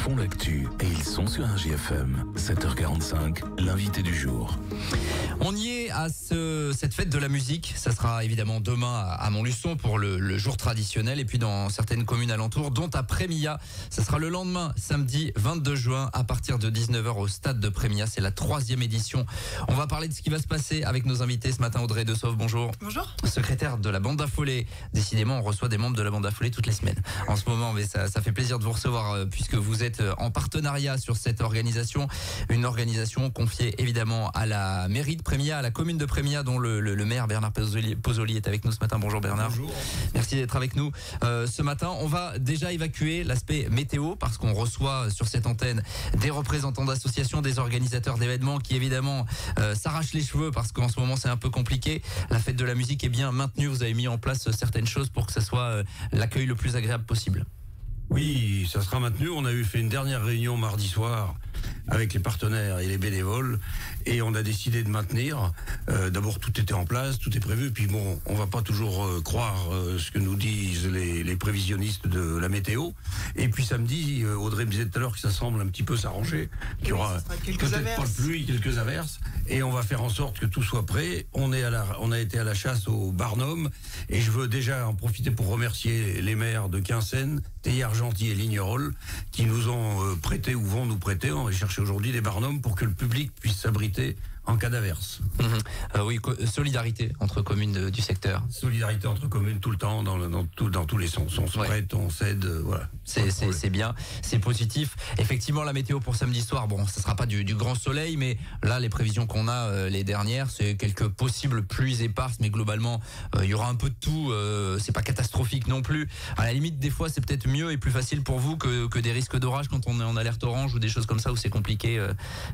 font l'actu et ils sont sur un GFM. 7h45, l'invité du jour. On y est à cette fête de la musique. Ça sera évidemment demain à Montluçon pour le jour traditionnel. Et puis dans certaines communes alentours, dont à Prémilla. Ça sera le lendemain, samedi 22 juin, à partir de 19h au stade de Prémilla. C'est la 3e édition. On va parler de ce qui va se passer avec nos invités ce matin. Audrey Dessauve, bonjour. Bonjour. Secrétaire de la bande affolée. Décidément, on reçoit des membres de la bande affolée toutes les semaines. En ce moment, mais ça fait plaisir de vous recevoir puisque vous êtes en partenariat sur cette organisation. Une organisation confiée évidemment à la mairie de Prémilla, à la commune de Prémilla, dont le maire Bernard Pozzoli est avec nous ce matin. Bonjour Bernard. Bonjour. Merci d'être avec nous. Ce matin, on va déjà évacuer l'aspect météo parce qu'on reçoit sur cette antenne des représentants d'associations, des organisateurs d'événements qui évidemment s'arrachent les cheveux parce qu'en ce moment c'est un peu compliqué. La fête de la musique est bien maintenue. Vous avez mis en place certaines choses pour que ça soit l'accueil le plus agréable possible. Oui, ça sera maintenu. On a fait une dernière réunion mardi soir avec les partenaires et les bénévoles et on a décidé de maintenir. D'abord, tout était en place, tout est prévu. Puis bon, on va pas toujours croire ce que nous disent les prévisionnistes de la météo. Et puis samedi, Audrey me disait tout à l'heure que ça semble un petit peu s'arranger, qu'il y aura peut-être pas de pluie, quelques averses, et on va faire en sorte que tout soit prêt. On a été à la chasse au Barnum et je veux déjà en profiter pour remercier les maires de Quinssaines, Théilly-Argenty et Lignerolles qui nous ont prêté ou vont nous prêter. On va chercher aujourd'hui des barnums pour que le public puisse s'abriter en cas d'averse. Oui, solidarité entre communes du secteur. Solidarité entre communes tout le temps, dans tous les sens. On se prête, on s'aide, voilà. C'est bien, c'est positif. Effectivement, la météo pour samedi soir, bon, ça sera pas du grand soleil, mais là, les prévisions qu'on a, les dernières, c'est quelques possibles pluies éparses, mais globalement, il y aura un peu de tout. C'est pas catastrophique non plus. À la limite, des fois, c'est peut-être mieux et plus facile pour vous que des risques d'orage quand on est en alerte orange ou des choses comme ça où c'est compliqué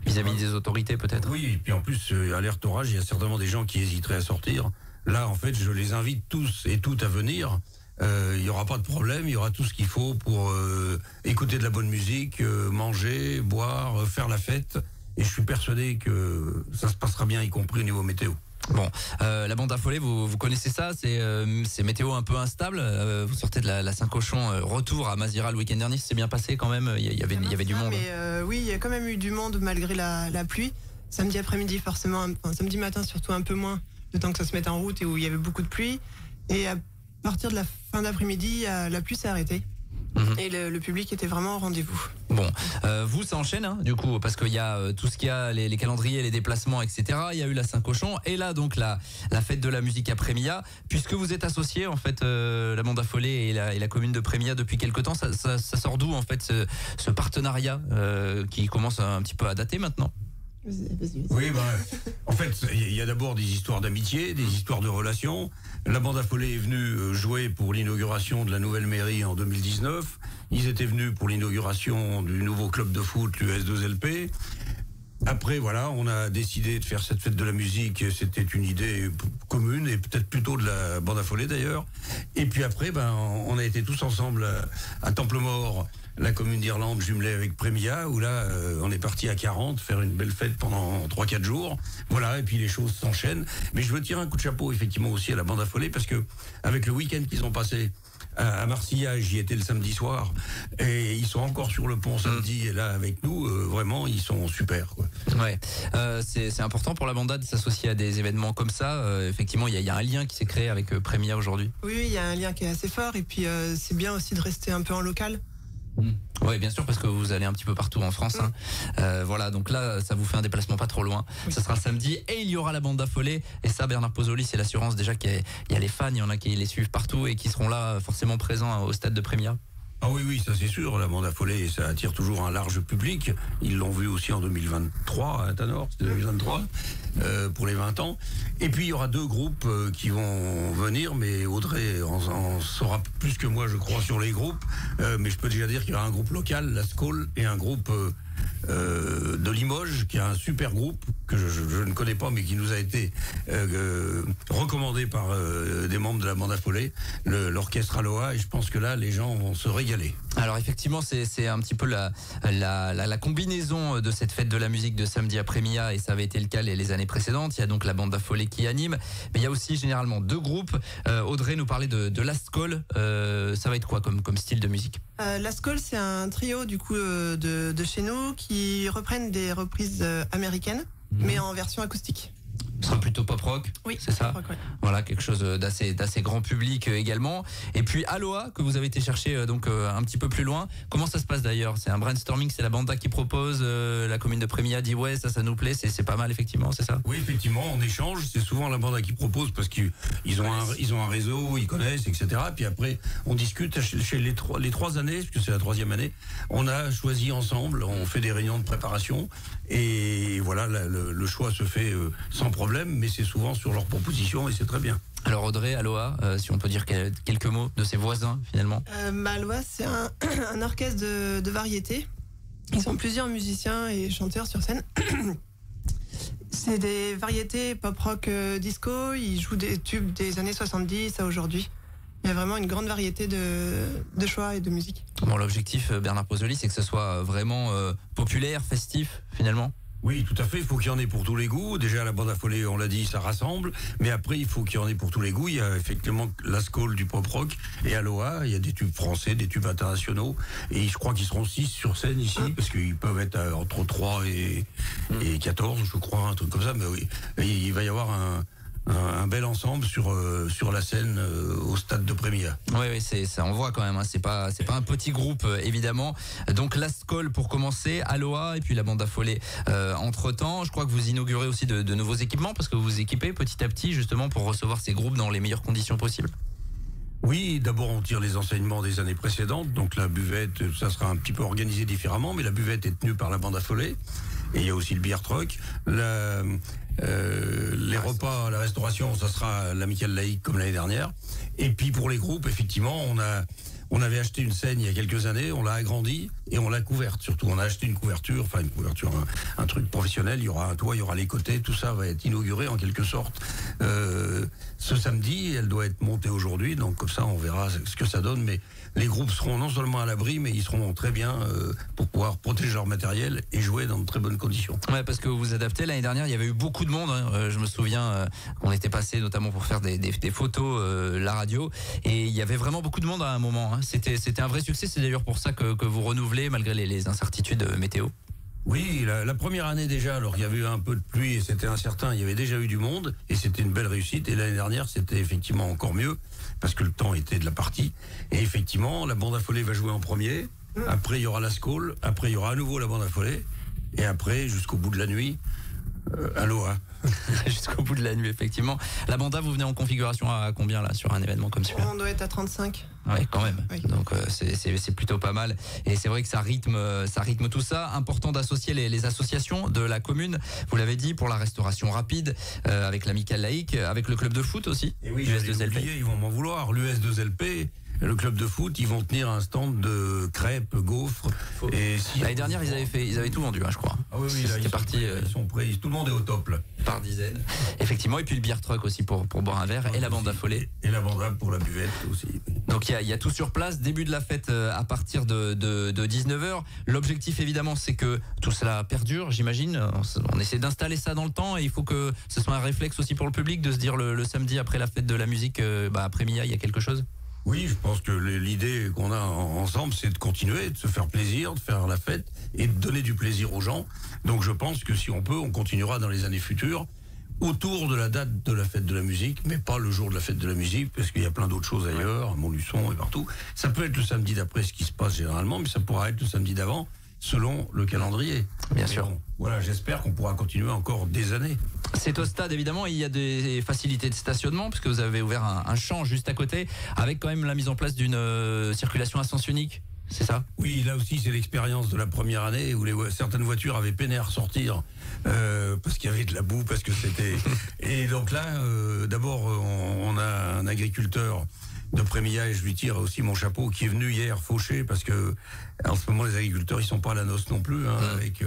vis-à-vis des autorités, peut-être. Oui, et puis en plus, alerte orage, il y a certainement des gens qui hésiteraient à sortir. Là, en fait, je les invite tous et toutes à venir. Il n'y aura pas de problème, il y aura tout ce qu'il faut pour écouter de la bonne musique, manger, boire, faire la fête. Et je suis persuadé que ça se passera bien, y compris au niveau météo. Bon, la bande affolée, vous connaissez ça, c'est météo un peu instable. Vous sortez de la Saint-Cochon, retour à Mazira le week-end dernier, c'est bien passé quand même. Il y avait du monde. Mais oui, il y a quand même eu du monde malgré la pluie. Samedi après-midi, forcément, samedi matin surtout un peu moins, le temps que ça se mette en route et où il y avait beaucoup de pluie. Et à partir de la fin d'après-midi, la pluie s'est arrêtée. Et le public était vraiment au rendez-vous. Bon, vous, ça enchaîne, hein, du coup, parce qu'il y a tout ce qu'il y a, les calendriers, les déplacements, etc. Il y a eu la Saint-Cochon, et là, donc, la fête de la musique à Prémilla. Puisque vous êtes associés, en fait, la bande affolée et la commune de Prémilla depuis quelque temps, ça sort d'où, en fait, ce partenariat qui commence un petit peu à dater maintenant? Oui, en fait, il y a d'abord des histoires d'amitié, des histoires de relations. La bande affolée est venue jouer pour l'inauguration de la nouvelle mairie en 2019. Ils étaient venus pour l'inauguration du nouveau club de foot, l'US2LP. Après, voilà, on a décidé de faire cette fête de la musique. C'était une idée commune et peut-être plutôt de la bande affolée d'ailleurs. Et puis après, on a été tous ensemble à Templemort, la commune d'Irlande jumelée avec Prémilla, où là, on est parti à 40 faire une belle fête pendant 3-4 jours. Voilà, et puis les choses s'enchaînent. Mais je veux tirer un coup de chapeau effectivement aussi à la bande affolée parce que avec le week-end qu'ils ont passé à Marcilla, j'y étais le samedi soir et ils sont encore sur le pont samedi et là avec nous, vraiment ils sont super, quoi. Ouais, c'est important pour la banda de s'associer à des événements comme ça. Effectivement, il y a un lien qui s'est créé avec Prémilla aujourd'hui. Oui, il y a un lien qui est assez fort et puis c'est bien aussi de rester un peu en local. Oui, bien sûr, parce que vous allez un petit peu partout en France. Voilà, donc là, ça vous fait un déplacement pas trop loin. Oui. Ça sera samedi et il y aura la bande affolée. Et ça, Bernard Pozzoli, c'est l'assurance déjà qu'il y a les fans, il y en a qui les suivent partout et qui seront là forcément présents au stade de Prémilla. Ah oui, ça c'est sûr, la bande affolée, ça attire toujours un large public. Ils l'ont vu aussi en 2023 à Tanor, c'était 2023, pour les 20 ans. Et puis il y aura 2 groupes qui vont venir, mais Audrey en saura plus que moi, je crois, sur les groupes. Mais je peux déjà dire qu'il y aura un groupe local, la Skol, et un groupe de Limoges, qui a un super groupe, que je ne connais pas, mais qui nous a été recommandé par des membres de la bande affolée, l'orchestre Aloha, et je pense que là, les gens vont se régaler. Alors effectivement, c'est un petit peu la combinaison de cette fête de la musique de samedi après-Mia, et ça avait été le cas les années précédentes. Il y a donc la bande affolée qui anime, mais il y a aussi généralement deux groupes. Audrey nous parlait de Last Call. Ça va être quoi comme style de musique? Last Call, c'est un trio du coup de chez nous qui reprennent des reprises américaines, mais en version acoustique. Ce sera plutôt pop rock, oui, c'est ça. Rock, ouais. Voilà, quelque chose d'assez grand public également. Et puis Aloha, que vous avez été chercher donc un petit peu plus loin. Comment ça se passe d'ailleurs? C'est un brainstorming, c'est la banda qui propose, la commune de Prémia dit ouais, ça nous plaît, c'est pas mal effectivement, c'est ça? Oui, effectivement, on échange, c'est souvent la banda qui propose parce qu'ils ont un réseau, ils connaissent, etc. Puis après, on discute chez les trois années, parce que c'est la troisième année, on a choisi ensemble, on fait des réunions de préparation, et voilà, le choix se fait sans problème, mais c'est souvent sur leurs propositions et c'est très bien. Alors Audrey, Aloha, si on peut dire quelques mots de ses voisins finalement. Aloha, c'est un orchestre de variété. Ils sont plusieurs musiciens et chanteurs sur scène. C'est des variétés pop-rock disco. Ils jouent des tubes des années 70 à aujourd'hui. Il y a vraiment une grande variété de choix et de musique. Bon, l'objectif, Bernard Pozzoli, c'est que ce soit vraiment populaire, festif finalement. Oui, tout à fait. Il faut qu'il y en ait pour tous les goûts. Déjà, la bande affolée, on l'a dit, ça rassemble. Mais après, il faut qu'il y en ait pour tous les goûts. Il y a effectivement Last Call du pop rock et Aloha. Il y a des tubes français, des tubes internationaux. Et je crois qu'ils seront 6 sur scène ici, parce qu'ils peuvent être entre 3 et 14, je crois, un truc comme ça. Mais oui, il va y avoir un bel ensemble sur la scène au stade de Prémia. Oui, c'est ça, on voit quand même. Hein, c'est pas un petit groupe évidemment. Donc Last Call pour commencer, Aloha et puis la bande affolée entre temps. Je crois que vous inaugurez aussi de nouveaux équipements parce que vous vous équipez petit à petit justement pour recevoir ces groupes dans les meilleures conditions possibles. Oui, d'abord on tire les enseignements des années précédentes, donc la buvette, ça sera un petit peu organisé différemment, mais la buvette est tenue par la bande affolée. Et il y a aussi le beer truck. Les repas, la restauration, ça sera l'amicale laïque comme l'année dernière. Et puis pour les groupes, effectivement, on avait acheté une scène il y a quelques années, on l'a agrandie et on l'a couverte. Surtout, on a acheté une couverture, un truc professionnel. Il y aura un toit, il y aura les côtés, tout ça va être inauguré en quelque sorte ce samedi. Elle doit être montée aujourd'hui, donc comme ça, on verra ce que ça donne. Mais les groupes seront non seulement à l'abri, mais ils seront très bien pour pouvoir protéger leur matériel et jouer dans de très bonnes conditions. Ouais, parce que vous vous adaptez. L'année dernière, il y avait eu beaucoup de monde. Hein. Je me souviens qu'on était passé notamment pour faire des photos, la radio, et il y avait vraiment beaucoup de monde à un moment. Hein. C'était un vrai succès. C'est d'ailleurs pour ça que vous renouvelez malgré les incertitudes météo. Oui, la première année déjà, alors il y avait eu un peu de pluie et c'était incertain, il y avait déjà eu du monde et c'était une belle réussite. Et l'année dernière, c'était effectivement encore mieux parce que le temps était de la partie. Et effectivement, la bande affolée va jouer en premier, après il y aura la Skol, après il y aura à nouveau la bande affolée et après, jusqu'au bout de la nuit, Aloha. Jusqu'au bout de la nuit, effectivement. La banda, vous venez en configuration à combien là sur un événement comme celui-là? On doit être à 35. Ouais, quand même. Oui. Donc c'est plutôt pas mal. Et c'est vrai que ça rythme tout ça. Important d'associer les associations de la commune. Vous l'avez dit, pour la restauration rapide, avec l'amicale laïque, avec le club de foot aussi. Et oui, l'US2LP. Ils vont m'en vouloir. L'US2LP, le club de foot, ils vont tenir un stand de crêpes, gaufres. Et l'année dernière, ils avaient tout vendu, hein, je crois. Ah oui, là, c'était parti. Ils sont prêts. Tout le monde est au top là. Par dizaines. Effectivement, et puis le beer truck aussi pour boire un verre, et la bande affolée. Et la bande pour la buvette aussi. Donc il y a tout sur place. Début de la fête à partir de 19h. L'objectif évidemment, c'est que tout cela perdure, j'imagine. On essaie d'installer ça dans le temps, et il faut que ce soit un réflexe aussi pour le public de se dire le samedi après la fête de la musique, après Mia, il y a quelque chose. Oui, je pense que l'idée qu'on a ensemble, c'est de continuer, de se faire plaisir, de faire la fête et de donner du plaisir aux gens. Donc je pense que si on peut, on continuera dans les années futures autour de la date de la fête de la musique, mais pas le jour de la fête de la musique, parce qu'il y a plein d'autres choses ailleurs, à Montluçon et partout. Ça peut être le samedi d'après, ce qui se passe généralement, mais ça pourra être le samedi d'avant, selon le calendrier. Bien sûr. Bon, voilà, j'espère qu'on pourra continuer encore des années. C'est au stade évidemment, il y a des facilités de stationnement puisque vous avez ouvert un champ juste à côté avec quand même la mise en place d'une circulation à sens unique, c'est ça? Oui, là aussi c'est l'expérience de la première année où certaines voitures avaient peiné à ressortir parce qu'il y avait de la boue, parce que c'était... Et donc là, d'abord on a un agriculteur de Prémilla, et je lui tire aussi mon chapeau, qui est venu hier faucher, parce que en ce moment les agriculteurs ils sont pas à la noce non plus, avec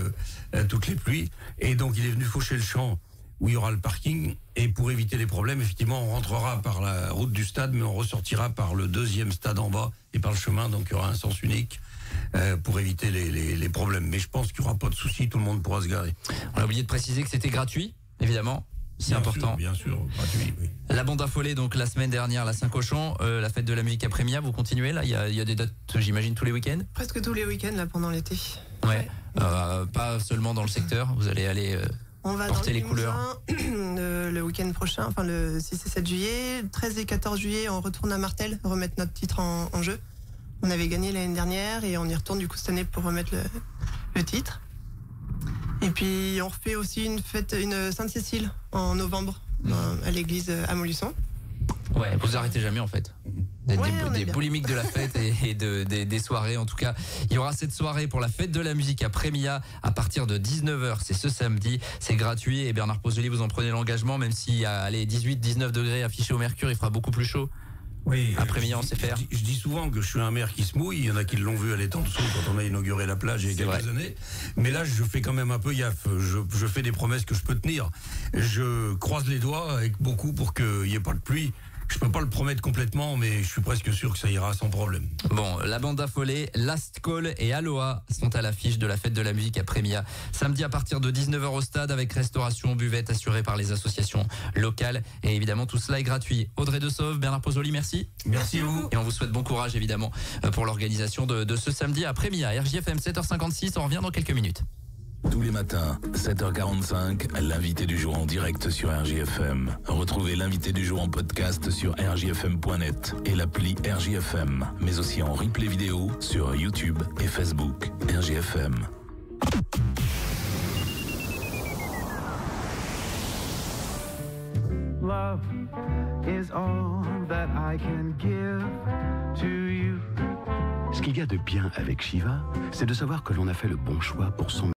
toutes les pluies, et donc il est venu faucher le champ où il y aura le parking, et pour éviter les problèmes, effectivement, on rentrera par la route du stade, mais on ressortira par le deuxième stade en bas et par le chemin, donc il y aura un sens unique pour éviter les problèmes. Mais je pense qu'il n'y aura pas de souci, tout le monde pourra se garer. On a oublié de préciser que c'était gratuit, évidemment. C'est important. Bien sûr, gratuit, oui. La bande affolée, donc la semaine dernière, la Saint-Cochon, la fête de la musique à Prémilla, vous continuez là, il y a des dates, j'imagine, tous les week-ends? Presque tous les week-ends là pendant l'été. Ouais. Pas seulement dans le secteur, vous allez aller on va porter dans le les couleurs. Le week-end prochain, enfin le 6 et 7 juillet. Le 13 et 14 juillet, on retourne à Martel, remettre notre titre en jeu. On avait gagné l'année dernière et on y retourne du coup cette année pour remettre le titre. Et puis on refait aussi une Sainte-Cécile en novembre à l'église à Montluçon. Ouais, vous arrêtez jamais en fait. Des polémiques de la fête et des soirées. En tout cas, il y aura cette soirée pour la fête de la musique à Prémilla à partir de 19h. C'est ce samedi. C'est gratuit et Bernard Pozzelli, vous en prenez l'engagement, même si à 18-19 degrés affichés au mercure, il fera beaucoup plus chaud. Oui, à Prémilla, on sait faire. Je dis souvent que je suis un maire qui se mouille. Il y en a qui l'ont vu à l'étang-dessous quand on a inauguré la plage il y a quelques années. Mais là, je fais quand même un peu gaffe. Je fais des promesses que je peux tenir. Je croise les doigts avec beaucoup pour qu'il n'y ait pas de pluie. Je peux pas le promettre complètement, mais je suis presque sûr que ça ira sans problème. Bon, la bande affolée, Last Call et Aloha sont à l'affiche de la fête de la musique à Prémilla. Samedi à partir de 19h au stade avec restauration, buvette assurée par les associations locales. Et évidemment, tout cela est gratuit. Audrey Dessauve, Bernard Pozzelli, merci. Merci à vous. Et on vous souhaite bon courage, évidemment, pour l'organisation de ce samedi à Prémilla. RJFM 7h56, on revient dans quelques minutes. Tous les matins, 7h45, l'invité du jour en direct sur RJFM. Retrouvez l'invité du jour en podcast sur rjfm.net et l'appli RJFM, mais aussi en replay vidéo sur YouTube et Facebook. RJFM. Love is all that I can give to you. Ce qu'il y a de bien avec Shiva, c'est de savoir que l'on a fait le bon choix pour son